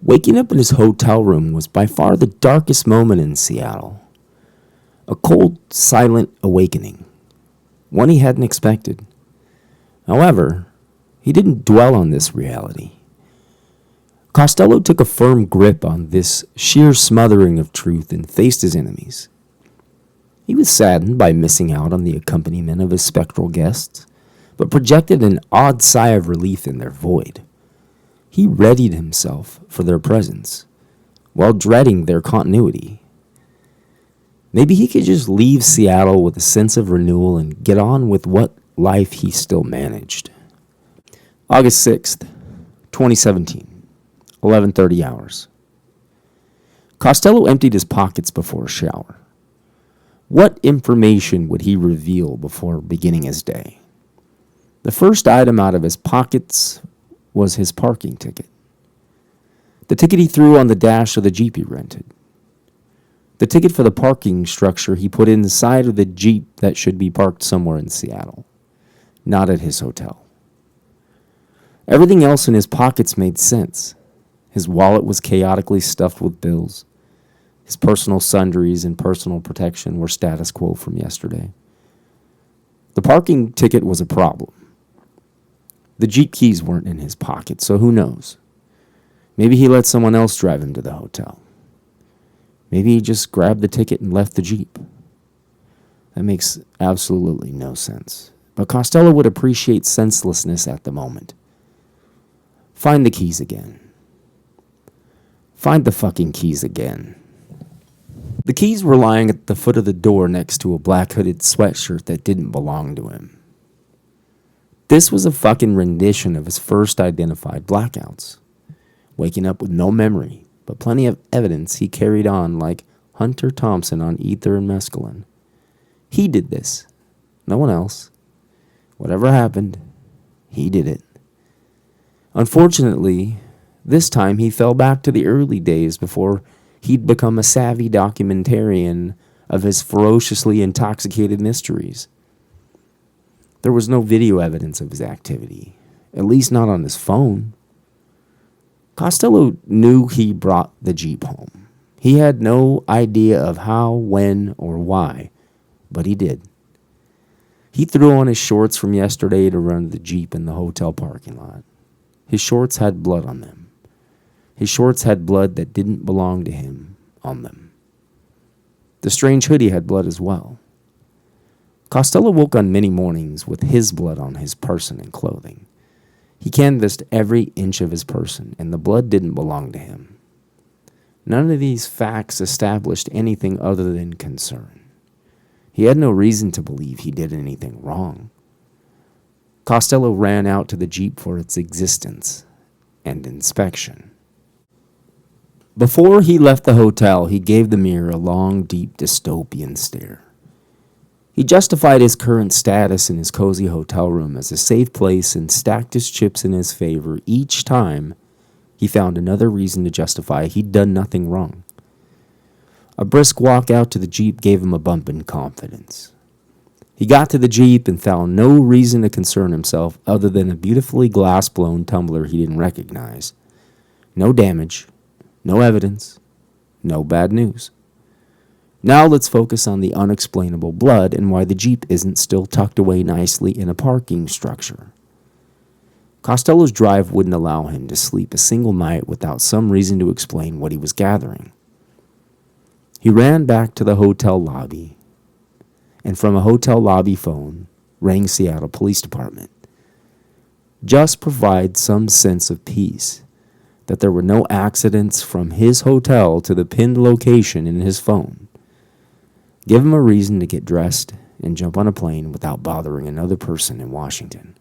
Waking up in his hotel room was by far the darkest moment in Seattle. A cold, silent awakening, one he hadn't expected. However, he didn't dwell on this reality. Costello took a firm grip on this sheer smothering of truth and faced his enemies. He was saddened by missing out on the accompaniment of his spectral guests, but projected an odd sigh of relief in their void. He readied himself for their presence, while dreading their continuity. Maybe he could just leave Seattle with a sense of renewal and get on with what life he still managed. August 6th, 2017, 11:30 hours. Costello emptied his pockets before a shower. What information would he reveal before beginning his day? The first item out of his pockets was his parking ticket. The ticket he threw on the dash of the Jeep he rented. The ticket for the parking structure he put inside of the Jeep that should be parked somewhere in Seattle, not at his hotel. Everything else in his pockets made sense. His wallet was chaotically stuffed with bills. His personal sundries and personal protection were status quo from yesterday. The parking ticket was a problem. The Jeep keys weren't in his pocket, so who knows? Maybe he let someone else drive him to the hotel. Maybe he just grabbed the ticket and left the Jeep. That makes absolutely no sense. But Costello would appreciate senselessness at the moment. Find the keys again. Find the fucking keys again. The keys were lying at the foot of the door next to a black hooded sweatshirt that didn't belong to him. This was a fucking rendition of his first identified blackouts. Waking up with no memory, but plenty of evidence he carried on like Hunter Thompson on ether and mescaline. He did this. No one else. Whatever happened, he did it. Unfortunately, this time he fell back to the early days before he'd become a savvy documentarian of his ferociously intoxicated mysteries. There was no video evidence of his activity, at least not on his phone. Costello knew he brought the Jeep home. He had no idea of how, when, or why, but he did. He threw on his shorts from yesterday to run the Jeep in the hotel parking lot. His shorts had blood on them. His shorts had blood that didn't belong to him on them. The strange hoodie had blood as well. Costello woke on many mornings with his blood on his person and clothing. He canvassed every inch of his person, and the blood didn't belong to him. None of these facts established anything other than concern. He had no reason to believe he did anything wrong. Costello ran out to the Jeep for its existence and inspection. Before he left the hotel, he gave the mirror a long, deep, dystopian stare. He justified his current status in his cozy hotel room as a safe place and stacked his chips in his favor each time he found another reason to justify he'd done nothing wrong. A brisk walk out to the Jeep gave him a bump in confidence. He got to the Jeep and found no reason to concern himself other than a beautifully glass-blown tumbler he didn't recognize. No damage, no evidence, no bad news. Now let's focus on the unexplainable blood and why the Jeep isn't still tucked away nicely in a parking structure. Costello's drive wouldn't allow him to sleep a single night without some reason to explain what he was gathering. He ran back to the hotel lobby, and from a hotel lobby phone rang Seattle Police Department. Just provide some sense of peace that there were no accidents from his hotel to the pinned location in his phone. Give him a reason to get dressed and jump on a plane without bothering another person in Washington.